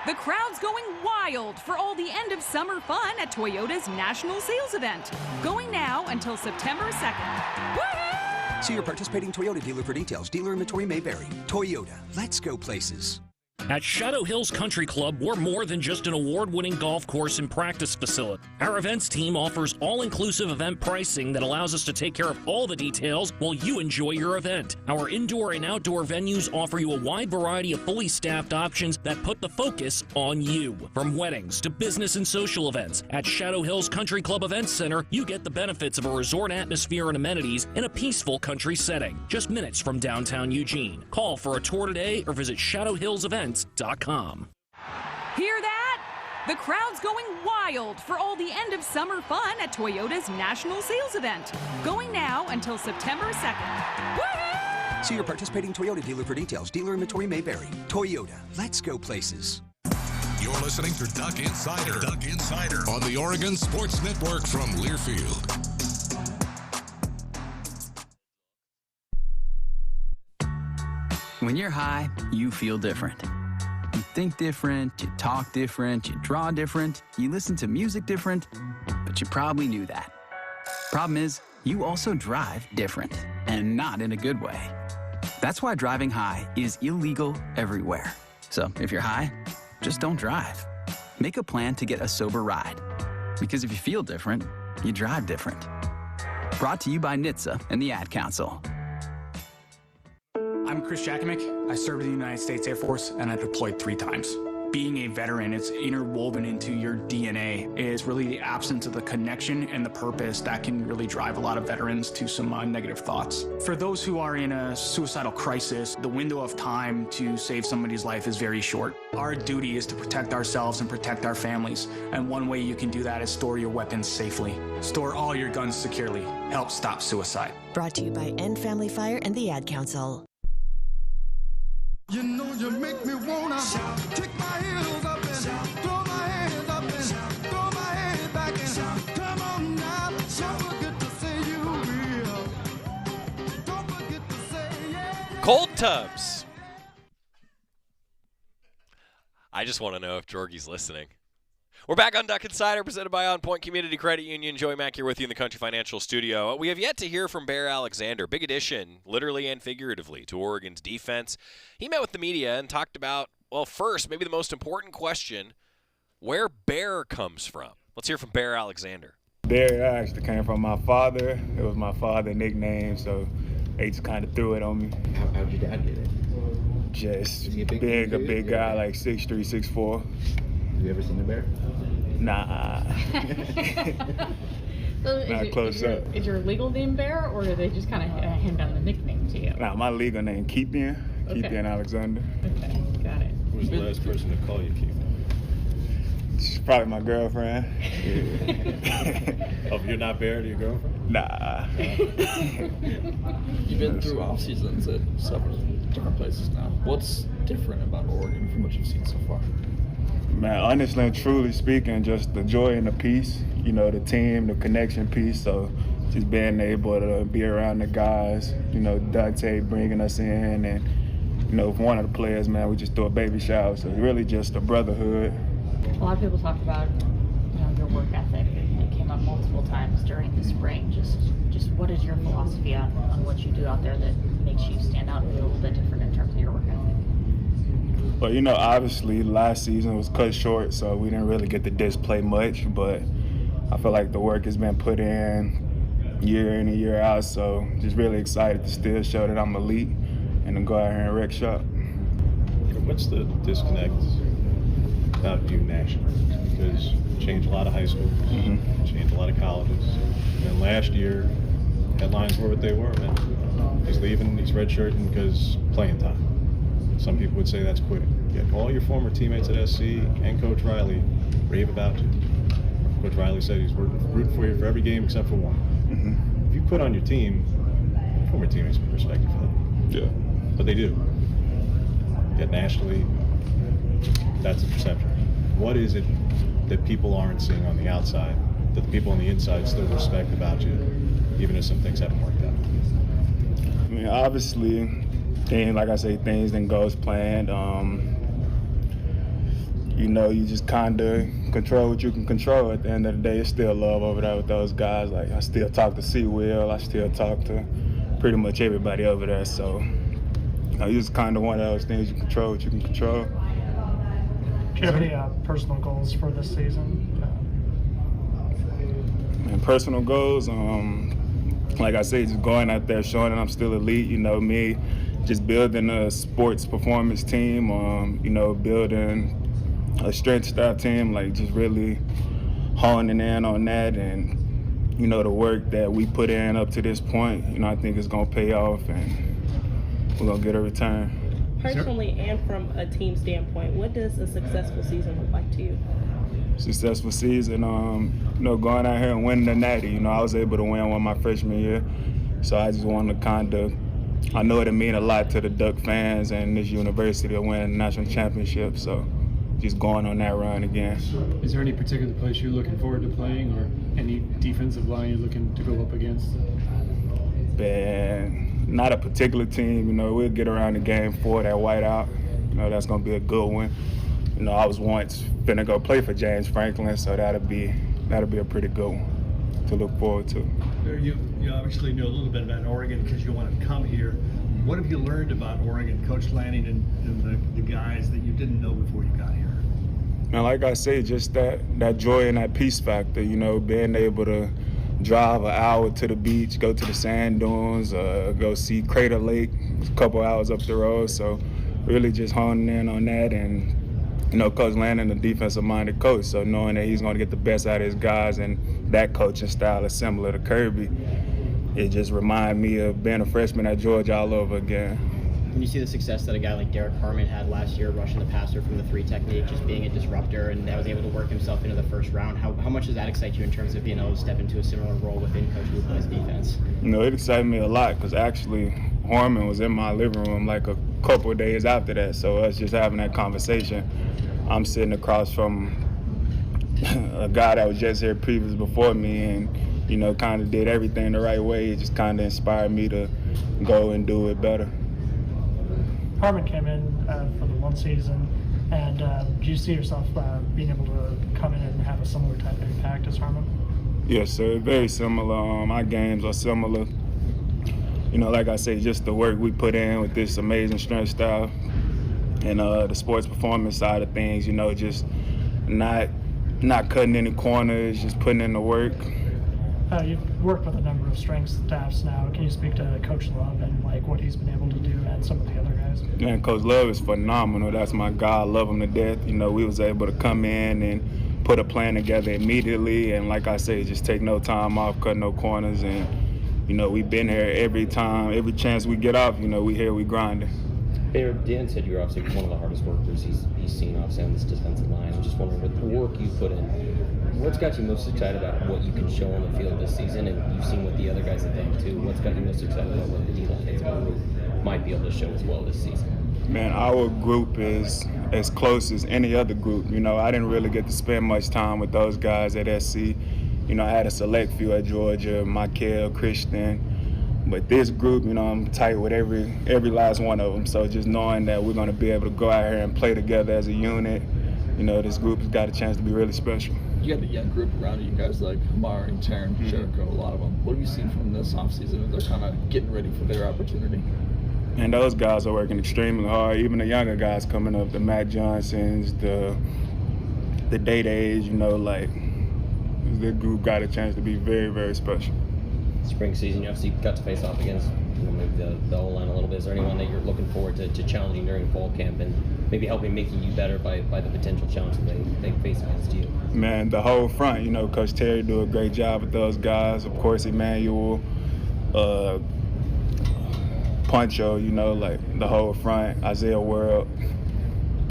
The crowd's going wild for all the end of summer fun at Toyota's National Sales Event. Going now until September 2nd. Woo-hoo! See your participating Toyota dealer for details. Dealer inventory may vary. Toyota, let's go places. At Shadow Hills Country Club, we're more than just an award-winning golf course and practice facility. Our events team offers all-inclusive event pricing that allows us to take care of all the details while you enjoy your event. Our indoor and outdoor venues offer you a wide variety of fully staffed options that put the focus on you. From weddings to business and social events, at Shadow Hills Country Club Events Center, you get the benefits of a resort atmosphere and amenities in a peaceful country setting, just minutes from downtown Eugene. Call for a tour today or visit shadowhillsevents.com. Hear that? The crowd's going wild for all the end of summer fun at Toyota's National Sales Event. Going now until September 2nd. Woo-hoo! See your participating Toyota dealer for details. Dealer inventory may vary. Toyota, let's go places. You're listening to Duck Insider on the Oregon Sports Network from Learfield. When you're high, you feel different. You think different, you talk different, you draw different, you listen to music different, but you probably knew that. Problem is, you also drive different, and not in a good way. That's why driving high is illegal everywhere. So if you're high, just don't drive. Make a plan to get a sober ride. Because if you feel different, you drive different. Brought to you by NHTSA and the Ad Council. I'm Chris Jakimick. I served in the United States Air Force and I deployed 3 times. Being a veteran, it's interwoven into your DNA. It's really the absence of the connection and the purpose that can really drive a lot of veterans to some negative thoughts. For those who are in a suicidal crisis, the window of time to save somebody's life is very short. Our duty is to protect ourselves and protect our families. And one way you can do that is store your weapons safely. Store all your guns securely. Help stop suicide. Brought to you by End Family Fire and the Ad Council. You know you make me wanna kick my heels up and throw my hands up and throw my head back and come on now. Don't forget to say you will. Don't forget to say yeah. Cold tubs. I just want to know if Jorgie's listening. We're back on Duck Insider, presented by OnPoint Community Credit Union. Joey Mack here with you in the Country Financial Studio. We have yet to hear from Bear Alexander. Big addition, literally and figuratively, to Oregon's defense. He met with the media and talked about, well, first, maybe the most important question, where Bear comes from. Let's hear from Bear Alexander. Bear actually came from my father. It was my father's nickname, so they just kind of threw it on me. How'd your dad get it? Just a big guy, like 6'3", 6'4". Have you ever seen a bear? Nah. So not close up. Is your legal name Bear, or do they just kind of hand down the nickname to you? Nah, my legal name Keepian. Okay. Keepian Alexander. Okay, got it. Who was the last person to call you Keepian? She's probably my girlfriend. Oh, you're not Bear to your girlfriend? Nah. You've been through off seasons at several different places now. What's different about Oregon from what you've seen so far? Man, honestly and truly speaking, just the joy and the peace, you know, the team, the connection piece. So just being able to be around the guys, you know, Dante bringing us in, and, you know, one of the players, man, we just threw a baby shower. So it's really just a brotherhood. A lot of people talk about, you know, your work ethic. It came up multiple times during the spring. Just what is your philosophy on what you do out there that makes you stand out and be a little bit different in terms of your work ethic? But, you know, obviously last season was cut short, so we didn't really get to display much. But I feel like the work has been put in year in and year out, so just really excited to still show that I'm elite and to go out here and wreck shop. What's the disconnect about you nationally? Because you changed a lot of high schools, changed a lot of colleges, and last year headlines were what they were, man. He's leaving, he's redshirting because playing time. Some people would say that's quitting. Yet all your former teammates at SC and Coach Riley rave about you. Coach Riley said he's rooting for you for every game except for one. If you quit on your team, former teammates would respect you for that. Yeah. But they do. Yet nationally, that's the perception. What is it that people aren't seeing on the outside that the people on the inside still respect about you, even if some things haven't worked out? I mean, obviously, like I say, things didn't go as planned. You know, you just kind of control what you can control. At the end of the day, it's still love over there with those guys. Like, I still talk to C-Will. I still talk to pretty much everybody over there. So, you know, it's kind of one of those things. You control what you can control. Do you have any personal goals for this season? And personal goals, like I say, just going out there, showing that I'm still elite. You know, me just building a sports performance team, you know, building a strength style team, like just really honing in on that, and, you know, the work that we put in up to this point, you know, I think it's going to pay off and we're going to get a return. Personally and from a team standpoint, what does a successful season look like to you? Successful season, you know, going out here and winning the Natty. You know, I was able to win one my freshman year, so I just wanted to kind of, I know it'll mean a lot to the Duck fans and this university to win a national championship, so just going on that run again. Is there any particular place you're looking forward to playing, or any defensive line you're looking to go up against? Man, not a particular team. You know, we'll get around the game 4, that whiteout. You know, that's going to be a good one. You know, I was once finna go play for James Franklin, so that'll be a pretty good one to look forward to. You obviously knew a little bit about Oregon because you wanted to come here. What have you learned about Oregon, Coach Lanning, and the guys that you didn't know before you got here? Man, like I say, just that joy and that peace factor, you know, being able to drive an hour to the beach, go to the sand dunes, go see Crater Lake, a couple hours up the road. So really just honing in on that. And, you know, Coach Lanning, a defensive-minded coach, so knowing that he's going to get the best out of his guys and that coaching style is similar to Kirby, it just reminded me of being a freshman at Georgia all over again. When you see the success that a guy like Derek Harmon had last year, rushing the passer from the 3 technique, just being a disruptor, and that was able to work himself into the first round, how much does that excite you in terms of being able to step into a similar role within Coach Lupo's defense? You know, it excited me a lot because actually Harmon was in my living room like a couple of days after that. So us just having that conversation, I'm sitting across from a guy that was just here previous before me and, you know, kind of did everything the right way. It just kind of inspired me to go and do it better. Harmon came in for the 1 season, and do you see yourself being able to come in and have a similar type of impact as Harmon? Yes, sir. Very similar. Our games are similar. You know, like I say, just the work we put in with this amazing strength style and the sports performance side of things, you know, just not cutting any corners, just putting in the work. You've worked with a number of strength staffs now. Can you speak to Coach Love and like what he's been able to do and some of the other guys? Man, Coach Love is phenomenal. That's my guy. I love him to death. You know, we was able to come in and put a plan together immediately, and like I say, just take no time off, cut no corners, and you know, we've been here every chance we get off. You know, we here, we grinding. Dan said you're obviously one of the hardest workers he's seen obviously on this defensive line. I'm just wondering, with the work you put in, what's got you most excited about what you can show on the field this season? And you've seen what the other guys have done too. What's got you most excited about what the D-line might be able to show as well this season? Man, our group is as close as any other group. You know, I didn't really get to spend much time with those guys at SC. You know, I had a select few at Georgia, Michael, Christian. But this group, you know, I'm tight with every last one of them. So just knowing that we're going to be able to go out here and play together as a unit, you know, this group has got a chance to be really special. You got a young group around you guys like Amari, Taryn, Jericho, a lot of them. What have you seen from this offseason as they're kind of getting ready for their opportunity? And those guys are working extremely hard. Even the younger guys coming up, the Matt Johnsons, the Day-Days, you know, like, the group got a chance to be very, very special. Spring season, you obviously got to face off against maybe the O-line a little bit. Is there anyone that you're looking forward to challenging during fall camp and maybe making you better by the potential challenge that they face against you? Man, the whole front, you know, Coach Terry do a great job with those guys. Of course, Emmanuel, Poncho, you know, like the whole front, Isaiah World,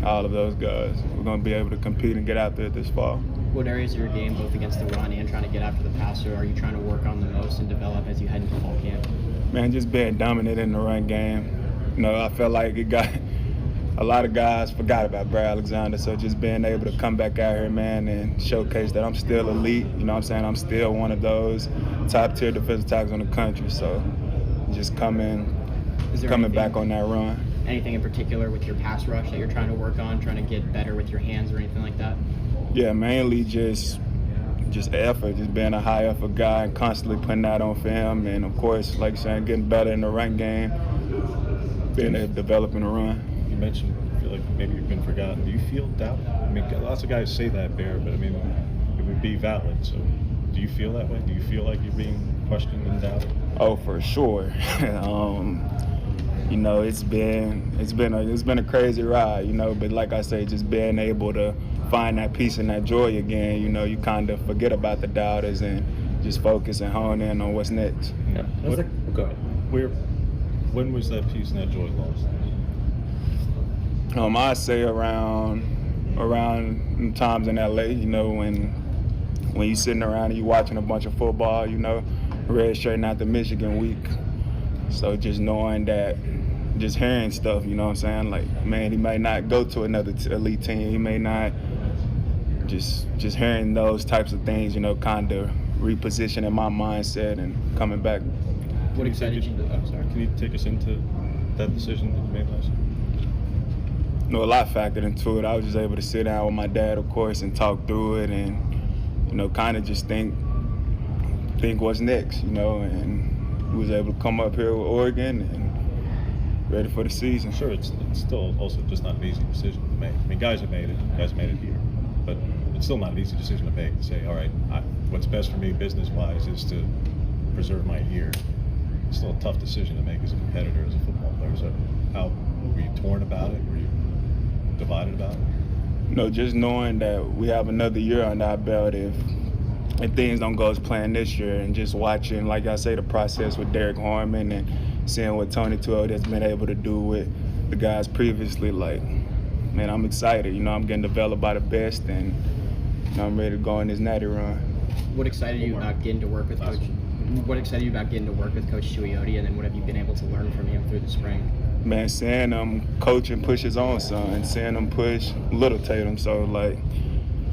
all of those guys. We're going to be able to compete and get out there this fall. What areas of your game, both against the run and trying to get after the passer, are you trying to work on the most and develop as you head into fall camp? Man, just being dominant in the run game. You know, I felt like it got a lot of guys forgot about Brad Alexander, so just being able to come back out here, man, and showcase that I'm still elite. You know what I'm saying? I'm still one of those top-tier defensive tackles in the country, so just coming back on that run. Anything in particular with your pass rush that you're trying to work on, trying to get better with your hands or anything like that? Yeah, mainly just effort, just being a high effort guy and constantly putting that on film, and of course, like you're saying, getting better in the run game, being able to develop in the run. You mentioned you feel like maybe you've been forgotten. Do you feel doubt? I mean, lots of guys say that, Bear, but I mean, it would be valid. So, do you feel that way? Do you feel like you're being questioned and doubted? Oh, for sure. You know, it's been a crazy ride. You know, but like I say, just being able to find that peace and that joy again, you know, you kind of forget about the doubters and just focus and hone in on what's next. Yeah. Go ahead. When was that peace and that joy lost? I say around times in LA, you know, when you're sitting around and you're watching a bunch of football, you know, redshirting out the Michigan week. So just knowing that, just hearing stuff, you know what I'm saying? Like, man, he might not go to another elite team. He may not. Just hearing those types of things, you know, kind of repositioning my mindset and coming back. What excited you? I'm sorry. Can you take us into that decision that you made last year? You know, a lot factored into it. I was just able to sit down with my dad, of course, and talk through it, and kind of just think what's next. And we was able to come up here with Oregon and ready for the season. Sure, it's still also just not an easy decision to make. I mean, guys have made it. Guys made it here, but it's still not an easy decision to make. To say, all right, what's best for me business-wise is to preserve my year. It's still a tough decision to make as a competitor, as a football player. So, how were you torn about it? Were you divided about it? Just knowing that we have another year under our belt if things don't go as planned this year, and just watching, like I say, the process with Derek Harmon and seeing what Tony Tuiot has been able to do with the guys previously, man, I'm excited. I'm getting developed by the best, and I'm ready to go on this natty run. What excited you about getting to work with Coach? What excited you about getting to work with Coach Tuiot, and then what have you been able to learn from him through the spring? Man, seeing him coach and push his own son, seeing him push Little Tatum, so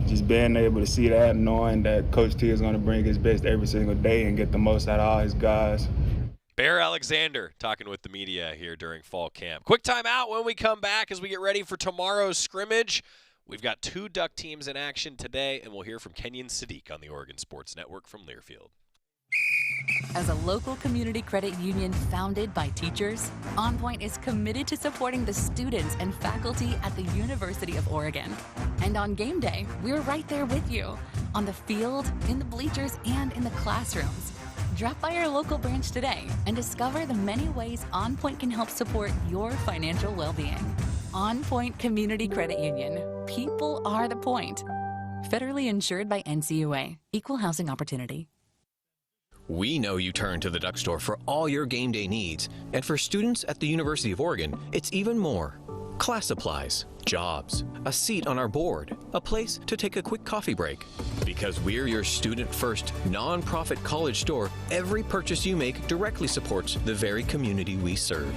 just being able to see that, knowing that Coach T is going to bring his best every single day and get the most out of all his guys. Bear Alexander talking with the media here during fall camp. Quick timeout when we come back as we get ready for tomorrow's scrimmage. We've got 2 Duck teams in action today, and we'll hear from Kenyon Sadiq on the Oregon Sports Network from Learfield. As a local community credit union founded by teachers, OnPoint is committed to supporting the students and faculty at the University of Oregon. And on game day, we're right there with you, on the field, in the bleachers, and in the classrooms. Drop by our local branch today and discover the many ways OnPoint can help support your financial well-being. OnPoint Community Credit Union. People are the point. Federally insured by NCUA. Equal housing opportunity. We know you turn to the Duck Store for all your game day needs, and for students at the University of Oregon, it's even more. Class supplies, jobs, a seat on our board, a place to take a quick coffee break. Because we're your student-first, non-profit college store, every purchase you make directly supports the very community we serve.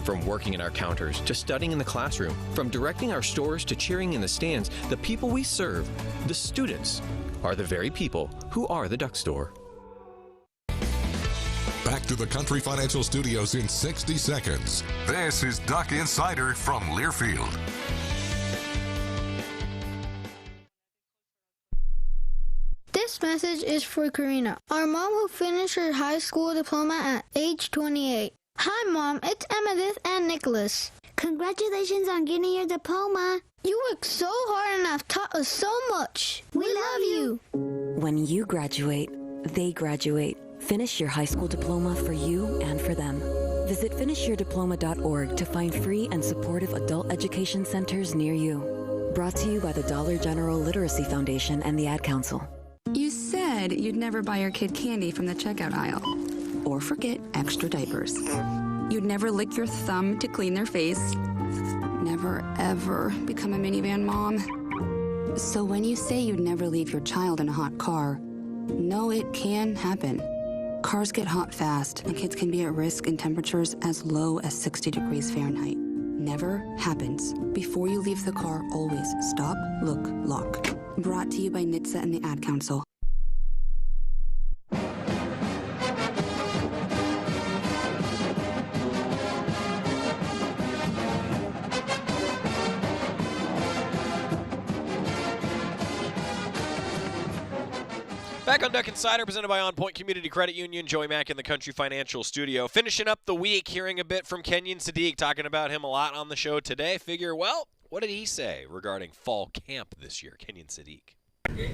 From working in our counters to studying in the classroom, from directing our stores to cheering in the stands, the people we serve, the students, are the very people who are the Duck Store. Back to the Country Financial Studios in 60 seconds. This is Duck Insider from Learfield. This message is for Karina, our mom who finished her high school diploma at age 28. Hi, Mom. It's Emmettith and Nicholas. Congratulations on getting your diploma. You worked so hard and have taught us so much. We love you. When you graduate, they graduate. Finish your high school diploma for you and for them. Visit finishyourdiploma.org to find free and supportive adult education centers near you. Brought to you by the Dollar General Literacy Foundation and the Ad Council. You said you'd never buy your kid candy from the checkout aisle. Or forget extra diapers. You'd never lick your thumb to clean their face. Never, ever become a minivan mom. So when you say you'd never leave your child in a hot car, know it can happen. Cars get hot fast, and kids can be at risk in temperatures as low as 60 degrees Fahrenheit. Never happens. Before you leave the car, always stop, look, lock. Brought to you by NHTSA and the Ad Council. Back on Duck Insider, presented by OnPoint Community Credit Union. Joey Mack in the Country Financial Studio. Finishing up the week, hearing a bit from Kenyon Sadiq, talking about him a lot on the show today. Figure, well, what did he say regarding fall camp this year? Kenyon Sadiq.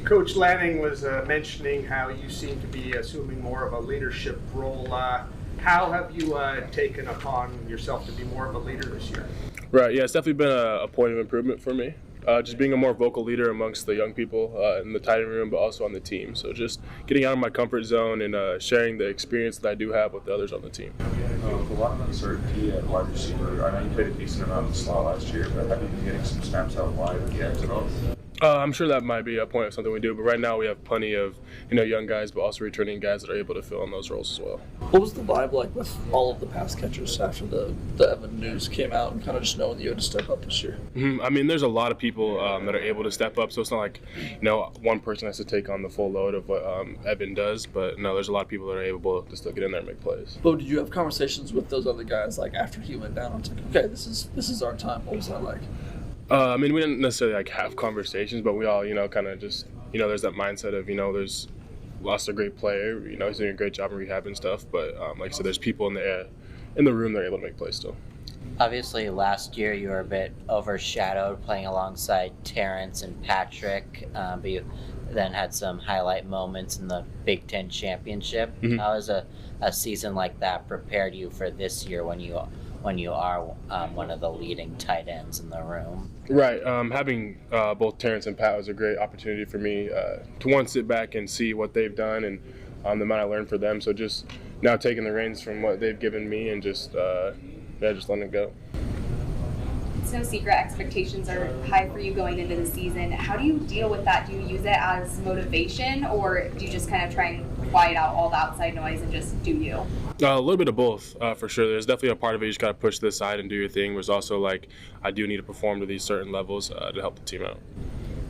Coach Lanning was mentioning how you seem to be assuming more of a leadership role. How have you taken upon yourself to be more of a leader this year? Right, yeah, it's definitely been a point of improvement for me. Just being a more vocal leader amongst the young people in the tight room, but also on the team. So just getting out of my comfort zone and sharing the experience that I do have with the others on the team. With a lot of uncertainty at wide receiver, I know you played a decent amount of slot last year, but have you been getting some snaps out wide with the ends at all? I'm sure that might be a point of something we do, but right now we have plenty of young guys, but also returning guys that are able to fill in those roles as well. What was the vibe like with all of the pass catchers after the Evan news came out, and kind of just knowing that you had to step up this year? I mean, there's a lot of people that are able to step up, so it's not like one person has to take on the full load of what Evan does, but no, there's a lot of people that are able to still get in there and make plays. But did you have conversations with those other guys like after he went down? It's like, okay, this is our time. What was that like? I mean, we didn't necessarily have conversations, but we all, kind of just, there's that mindset of, there's lost a great player, he's doing a great job in rehab and stuff. But like I said, there's people in the room that are able to make plays still. Obviously, last year you were a bit overshadowed playing alongside Terrence and Patrick, but you then had some highlight moments in the Big Ten Championship. Mm-hmm. How has a season like that prepared you for this year when you are one of the leading tight ends in the room? Right. Having both Terrence and Pat was a great opportunity for me to sit back and see what they've done and the amount I learned for them. So just now taking the reins from what they've given me and just letting it go. It's no secret expectations are high for you going into the season. How do you deal with that? Do you use it as motivation, or do you just kind of try and quiet out all the outside noise and just do you? A little bit of both, for sure. There's definitely a part of it you just got to push this side and do your thing. There's also I do need to perform to these certain levels to help the team out.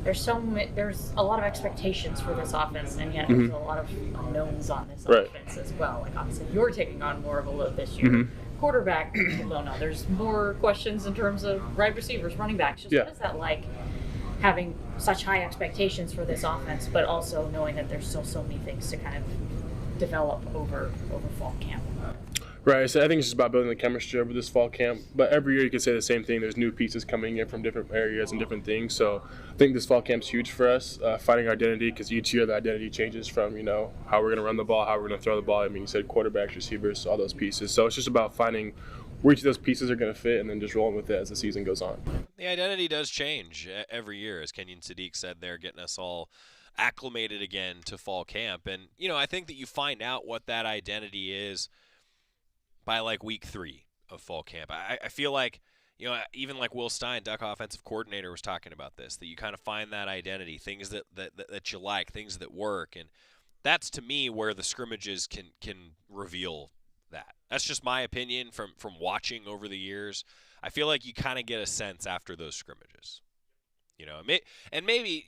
There's a lot of expectations for this offense, and yet there's a lot of unknowns on this offense as well. Like obviously you're taking on more of a load this year. Mm-hmm. Quarterback, people don't know. There's more questions in terms of wide receivers, running backs. What is that like, having such high expectations for this offense, but also knowing that there's still so many things to kind of develop over fall camp? Right, so I think it's just about building the chemistry over this fall camp. But every year you could say the same thing. There's new pieces coming in from different areas and different things. So I think this fall camp's huge for us, finding our identity, because each year the identity changes from, how we're going to run the ball, how we're going to throw the ball. I mean, you said quarterbacks, receivers, all those pieces. So it's just about finding where each of those pieces are going to fit and then just rolling with it as the season goes on. The identity does change every year, as Kenyon Sadiq said there, getting us all acclimated again to fall camp. And, I think that you find out what that identity is by week 3 of fall camp. I feel like, even like Will Stein, Duck offensive coordinator, was talking about this, that you kind of find that identity, things that you like, things that work. And that's, to me, where the scrimmages can reveal that. That's just my opinion from watching over the years. I feel like you kind of get a sense after those scrimmages. And maybe,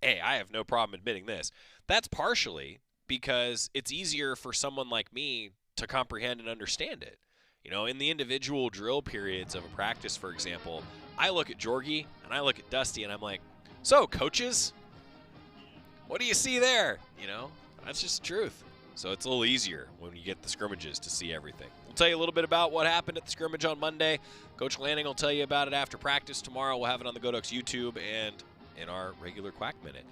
hey, I have no problem admitting this. That's partially because it's easier for someone like me to comprehend and understand it. In the individual drill periods of a practice, for example, I look at Jorgie and I look at Dusty and I'm like, so coaches, what do you see there? That's just the truth. So it's a little easier when you get the scrimmages to see everything. We'll tell you a little bit about what happened at the scrimmage on Monday. Coach Lanning will tell you about it after practice tomorrow. We'll have it on the Go Ducks YouTube and in our regular Quack Minute.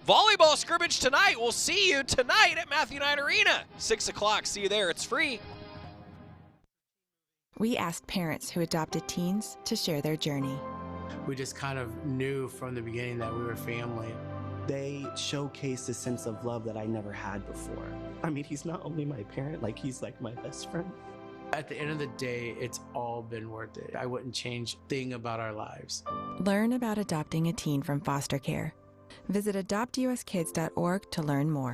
Volleyball scrimmage tonight. We'll see you tonight at Matthew Knight Arena. 6 o'clock. See you there. It's free. We asked parents who adopted teens to share their journey. We just kind of knew from the beginning that we were family. They showcased a sense of love that I never had before. I mean, he's not only my parent, he's my best friend. At the end of the day, it's all been worth it. I wouldn't change a thing about our lives. Learn about adopting a teen from foster care. Visit adoptuskids.org to learn more.